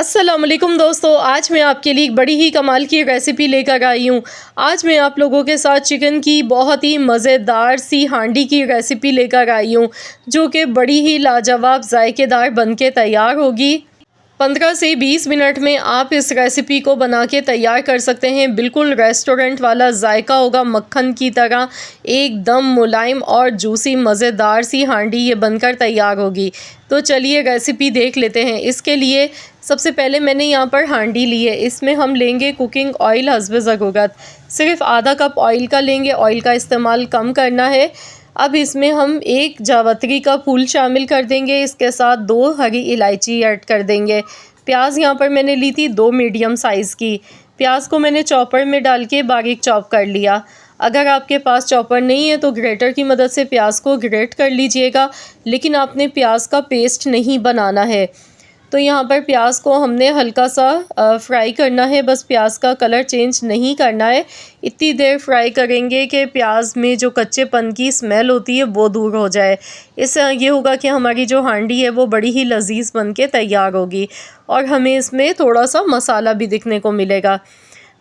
अस्सलामुअलैकुम दोस्तों, आज मैं आपके लिए एक बड़ी ही कमाल की रेसिपी लेकर आई हूँ। आज मैं आप लोगों के साथ चिकन की बहुत ही मज़ेदार सी हांडी की रेसिपी लेकर आई हूँ, जो कि बड़ी ही लाजवाब जायकेदार बनके तैयार होगी। 15 से 20 मिनट में आप इस रेसिपी को बना के तैयार कर सकते हैं। बिल्कुल रेस्टोरेंट वाला जायका होगा, मक्खन की तरह एकदम मुलायम और जूसी मज़ेदार सी हांडी ये बनकर तैयार होगी। तो चलिए रेसिपी देख लेते हैं। इसके लिए सबसे पहले मैंने यहाँ पर हांडी ली है। इसमें हम लेंगे कुकिंग ऑयल हस्बे ज़रूरत। सिर्फ आधा कप ऑयल का लेंगे, ऑयल का इस्तेमाल कम करना है। अब इसमें हम एक जावित्री का फूल शामिल कर देंगे, इसके साथ 2 हरी इलायची ऐड कर देंगे। प्याज यहाँ पर मैंने ली थी 2 मीडियम साइज़ की। प्याज को मैंने चॉपर में डाल के बारीक चॉप कर लिया। अगर आपके पास चॉपर नहीं है तो ग्रेटर की मदद से प्याज को ग्रेट कर लीजिएगा, लेकिन आपने प्याज का पेस्ट नहीं बनाना है। तो यहाँ पर प्याज को हमने हल्का सा फ्राई करना है, बस प्याज का कलर चेंज नहीं करना है। इतनी देर फ्राई करेंगे कि प्याज में जो कच्चेपन की स्मेल होती है वो दूर हो जाए। इससे ये होगा कि हमारी जो हांडी है वो बड़ी ही लजीज बन के तैयार होगी और हमें इसमें थोड़ा सा मसाला भी दिखने को मिलेगा।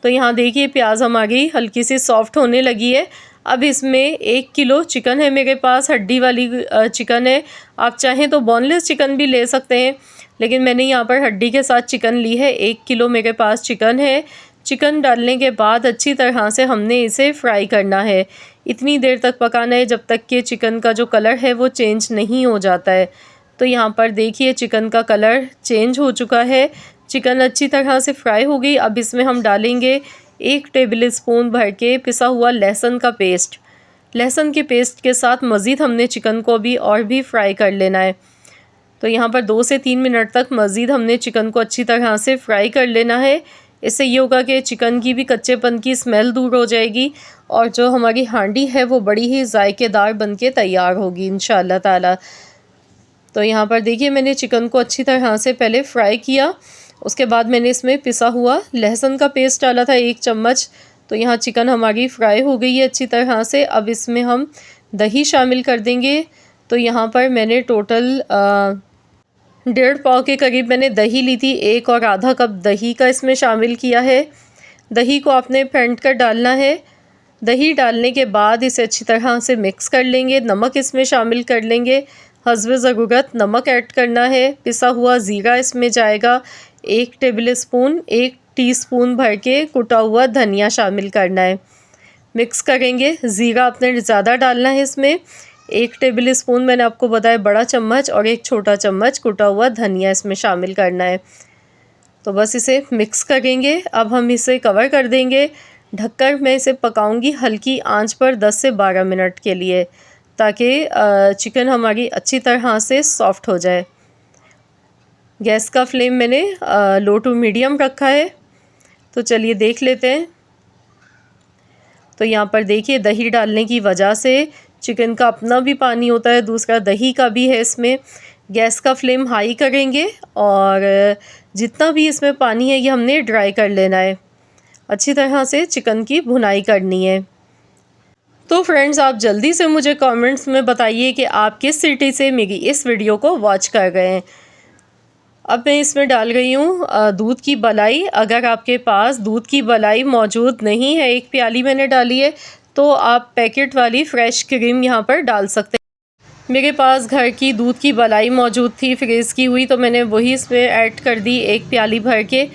तो यहाँ देखिए प्याज हमारी हल्की सी सॉफ्ट होने लगी है। अब इसमें 1 किलो चिकन है मेरे पास, हड्डी वाली चिकन है। आप चाहें तो बोनलेस चिकन भी ले सकते हैं, लेकिन मैंने यहाँ पर हड्डी के साथ चिकन ली है। 1 किलो मेरे पास चिकन है। चिकन डालने के बाद अच्छी तरह से हमने इसे फ्राई करना है। इतनी देर तक पकाना है जब तक कि चिकन का जो कलर है वो चेंज नहीं हो जाता है। तो यहाँ पर देखिए चिकन का कलर चेंज हो चुका है, चिकन अच्छी तरह से फ्राई हो गई। अब इसमें हम डालेंगे 1 टेबल स्पून भर के पिसा हुआ लहसुन का पेस्ट। लहसुन के पेस्ट के साथ मज़ीद हमने चिकन को भी और भी फ्राई कर लेना है। तो यहाँ पर 2 से 3 मिनट तक मज़ीद हमने चिकन को अच्छी तरह से फ्राई कर लेना है। इससे ये होगा कि चिकन की भी कच्चेपन की स्मेल दूर हो जाएगी और जो हमारी हांडी है वो बड़ी ही जायकेदार बनके तैयार होगी इंशाअल्लाह ताला। तो यहाँ पर देखिए मैंने चिकन को अच्छी तरह से पहले फ्राई किया, उसके बाद मैंने इसमें पिसा हुआ लहसुन का पेस्ट डाला था 1 चम्मच। तो यहाँ चिकन हमारी फ्राई हो गई है अच्छी तरह से। अब इसमें हम दही शामिल कर देंगे। तो यहाँ पर मैंने टोटल 1.5 पाव के करीब मैंने दही ली थी। 1 और आधा कप दही का इसमें शामिल किया है। दही को आपने फेंट कर डालना है। दही डालने के बाद इसे अच्छी तरह से मिक्स कर लेंगे। नमक इसमें शामिल कर लेंगे, हस्बे ज़रूरत नमक ऐड करना है। पिसा हुआ ज़ीरा इसमें जाएगा 1 टेबल स्पून। 1 टीस्पून भर के कुटा हुआ धनिया शामिल करना है। मिक्स करेंगे। ज़ीरा आपने ज़्यादा डालना है इसमें। 1 टेबल स्पून मैंने आपको बताया बड़ा चम्मच और 1 छोटा चम्मच कुटा हुआ धनिया इसमें शामिल करना है। तो बस इसे मिक्स करेंगे। अब हम इसे कवर कर देंगे। ढककर मैं इसे पकाऊंगी हल्की आंच पर 10 से 12 मिनट के लिए, ताकि चिकन हमारी अच्छी तरह से सॉफ्ट हो जाए। गैस का फ्लेम मैंने लो टू मीडियम रखा है। तो चलिए देख लेते हैं। तो यहाँ पर देखिए दही डालने की वजह से चिकन का अपना भी पानी होता है, दूसरा दही का भी है इसमें। गैस का फ्लेम हाई करेंगे और जितना भी इसमें पानी है ये हमने ड्राई कर लेना है। अच्छी तरह से चिकन की भुनाई करनी है। तो फ्रेंड्स आप जल्दी से मुझे कमेंट्स में बताइए कि आप किस सिटी से मेरी इस वीडियो को वॉच कर रहे हैं। अब मैं इसमें डाल रही हूँ दूध की मलाई। अगर आपके पास दूध की मलाई मौजूद नहीं है, 1 प्याली मैंने डाली है, तो आप पैकेट वाली फ़्रेश क्रीम यहाँ पर डाल सकते हैं। मेरे पास घर की दूध की मलाई मौजूद थी फ्रीज़ की हुई, तो मैंने वही इसमें ऐड कर दी 1 प्याली भर के।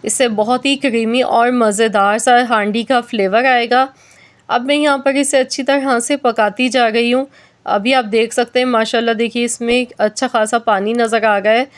इससे बहुत ही क्रीमी और मज़ेदार सा हांडी का फ्लेवर आएगा। अब मैं यहाँ पर इसे अच्छी तरह से पकाती जा रही हूँ। अभी आप देख सकते हैं माशाल्लाह, देखिए इसमें अच्छा खासा पानी नज़र आ गया है।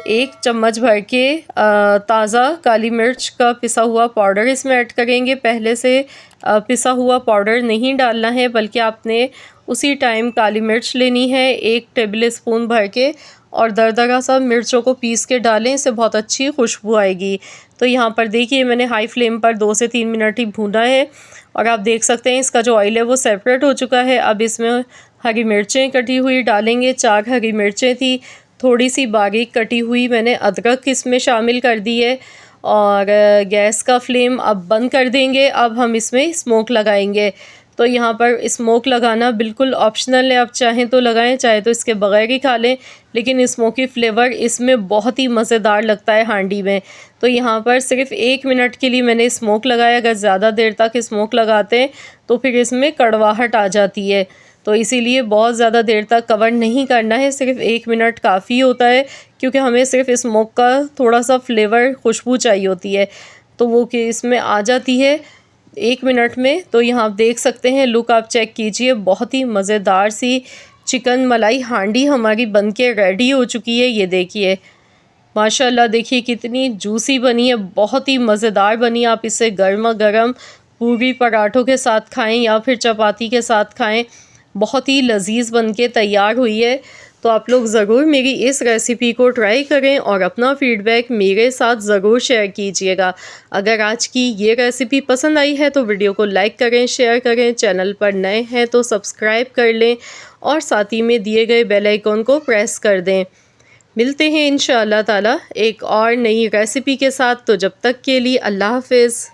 1 चम्मच भर के ताज़ा काली मिर्च का पिसा हुआ पाउडर इसमें ऐड करेंगे। पहले से पिसा हुआ पाउडर नहीं डालना है, बल्कि आपने उसी टाइम काली मिर्च लेनी है 1 टेबल स्पून भर के, और दरदरा सा मिर्चों को पीस के डालें, इससे बहुत अच्छी खुशबू आएगी। तो यहाँ पर देखिए मैंने हाई फ्लेम पर 2 से 3 मिनट ही भूना है और आप देख सकते हैं इसका जो ऑयल है वो सेपरेट हो चुका है। अब इसमें हरी मिर्चें कटी हुई डालेंगे। 4 हरी मिर्चें थी। थोड़ी सी बारीक कटी हुई मैंने अदरक इसमें शामिल कर दी है और गैस का फ्लेम अब बंद कर देंगे। अब हम इसमें स्मोक लगाएंगे। तो यहाँ पर स्मोक लगाना बिल्कुल ऑप्शनल है, आप चाहें तो लगाएं, चाहे तो इसके बगैर ही खा लें, लेकिन स्मोकी फ्लेवर इसमें बहुत ही मज़ेदार लगता है हांडी में। तो यहाँ पर सिर्फ 1 मिनट के लिए मैंने स्मोक लगाया। अगर ज़्यादा देर तक स्मोक लगाते हैं तो फिर इसमें कड़वाहट आ जाती है, तो इसीलिए बहुत ज़्यादा देर तक कवर नहीं करना है, सिर्फ 1 मिनट काफ़ी होता है, क्योंकि हमें सिर्फ स्मोक का थोड़ा सा फ्लेवर, खुशबू चाहिए होती है, तो वो कि इसमें आ जाती है 1 मिनट में। तो यहाँ आप देख सकते हैं, लुक आप चेक कीजिए, बहुत ही मज़ेदार सी चिकन मलाई हांडी हमारी बनके रेडी हो चुकी है। ये देखिए माशाल्लाह, देखिए कितनी जूसी बनी है, बहुत ही मज़ेदार बनी। आप इसे गर्मा गर्म पूरी पराठों के साथ खाएं या फिर चपाती के साथ खाएं, बहुत ही लजीज बनके तैयार हुई है। तो आप लोग ज़रूर मेरी इस रेसिपी को ट्राई करें और अपना फीडबैक मेरे साथ ज़रूर शेयर कीजिएगा। अगर आज की ये रेसिपी पसंद आई है तो वीडियो को लाइक करें, शेयर करें, चैनल पर नए हैं तो सब्सक्राइब कर लें और साथ ही में दिए गए बेल आइकॉन को प्रेस कर दें। मिलते हैं इंशाअल्लाह ताला एक और नई रेसिपी के साथ, तो जब तक के लिए अल्लाह हाफ़िज़।